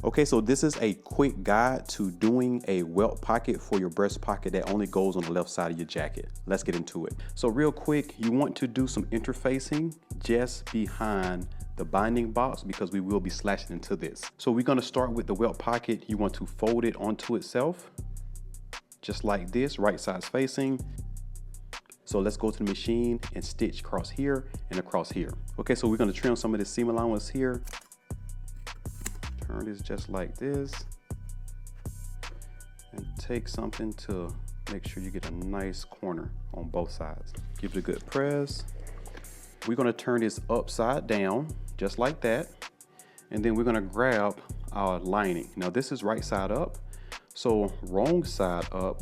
Okay, so this is a quick guide to doing a welt pocket for your breast pocket that only goes on the left side of your jacket. Let's get into it. So real quick, you want to do some interfacing just behind the binding box because we will be slashing into this. So we're gonna start with the welt pocket. You want to fold it onto itself, just like this, right sides facing. So let's go to the machine and stitch across here and across here. Okay, so we're gonna trim some of the seam allowance here. Turn this just like this and take something to make sure you get a nice corner on both sides. Give it a good press. We're gonna turn this upside down just like that, and then we're gonna grab our lining. Now this is right side up, so wrong side up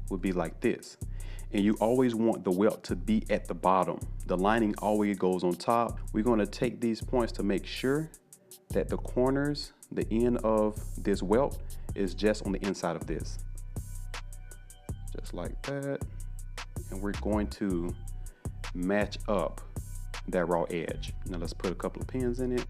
would be like this. And you always want the welt to be at the bottom. The lining always goes on top. We're gonna take these points to make sure that the corners, the end of this welt is just on the inside of this. Just like that. And we're going to match up that raw edge. Now let's put a couple of pins in it.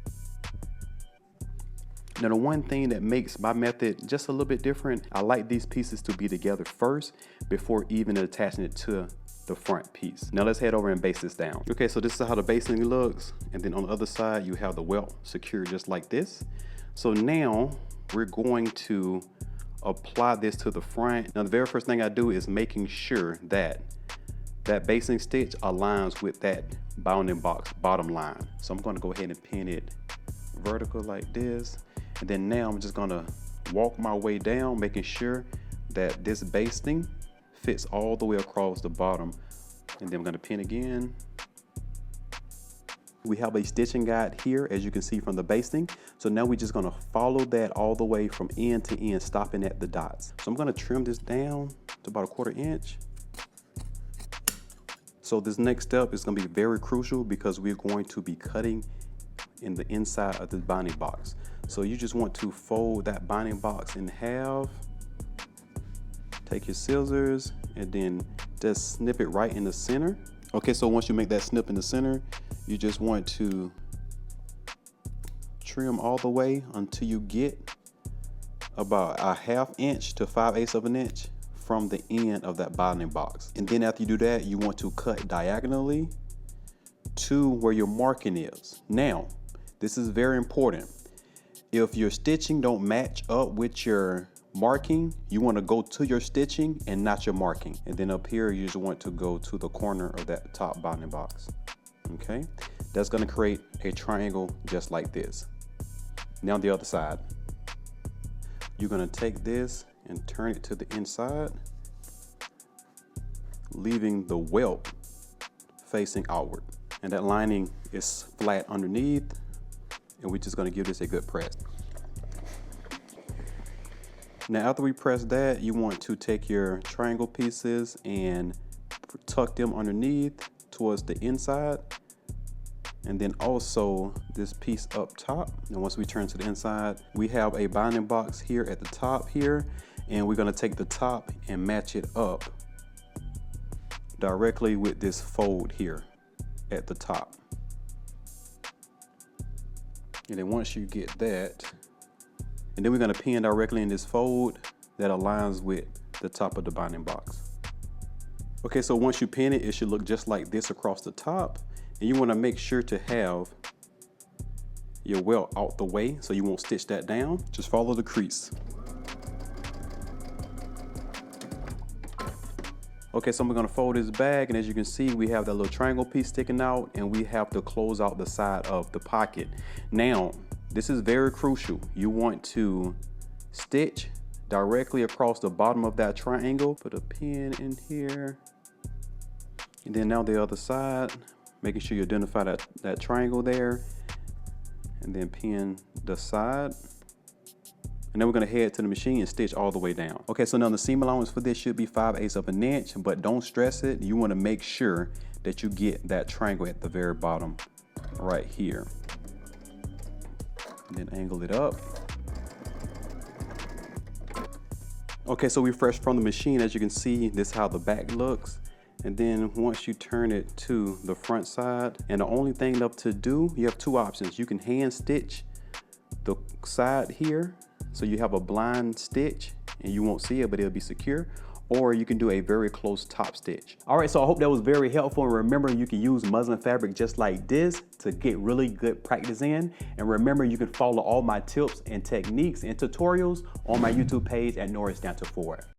Now the one thing that makes my method just a little bit different, I like these pieces to be together first before even attaching it to the front piece. Now let's head over and base this down. Okay, so this is how the basting looks. And then on the other side, you have the welt secured just like this. So now we're going to apply this to the front. Now the very first thing I do is making sure that that basting stitch aligns with that bounding box bottom line. So I'm gonna go ahead and pin it vertical like this. And then now I'm just gonna walk my way down, making sure that this basting fits all the way across the bottom. And then I'm gonna pin again. We have a stitching guide here, as you can see from the basting. So now we're just gonna follow that all the way from end to end, stopping at the dots. So I'm gonna trim this down to about 1/4 inch. So this next step is gonna be very crucial because we're going to be cutting in the inside of the binding box. So you just want to fold that binding box in half, take your scissors, and then just snip it right in the center. Okay, so once you make that snip in the center, you just want to trim all the way until you get about 1/2 inch to 5/8 of an inch from the end of that binding box. And then after you do that, you want to cut diagonally to where your marking is. Now, this is very important. If your stitching don't match up with your marking, you want to go to your stitching and not your marking. And then up here, you just want to go to the corner of that top binding box. Okay, that's going to create a triangle just like this. Now the other side, you're going to take this and turn it to the inside, leaving the welt facing outward. And that lining is flat underneath. And we're just gonna give this a good press. Now after we press that, you want to take your triangle pieces and tuck them underneath towards the inside. And then also this piece up top. And once we turn to the inside, we have a binding box here at the top here. And we're gonna take the top and match it up directly with this fold here at the top. And then once you get that, and then we're gonna pin directly in this fold that aligns with the top of the binding box. Okay, so once you pin it, it should look just like this across the top. And you wanna make sure to have your welt out the way so you won't stitch that down. Just follow the crease. Okay, so I'm gonna fold this back, and as you can see, we have that little triangle piece sticking out, and we have to close out the side of the pocket. Now, this is very crucial. You want to stitch directly across the bottom of that triangle. Put a pin in here. And then now the other side, making sure you identify that triangle there, and then pin the side. And then we're gonna head to the machine and stitch all the way down. Okay, so now the seam allowance for this should be 5/8 of an inch, but don't stress it. You wanna make sure that you get that triangle at the very bottom right here. And then angle it up. Okay, so we're fresh from the machine. As you can see, this is how the back looks. And then once you turn it to the front side, and the only thing left to do, you have two options. You can hand stitch the side here so you have a blind stitch and you won't see it, but it'll be secure. Or you can do a very close top stitch. All right, so I hope that was very helpful. And remember, you can use muslin fabric just like this to get really good practice in. And remember, you can follow all my tips and techniques and tutorials on my YouTube page at Norris Dancer Ford.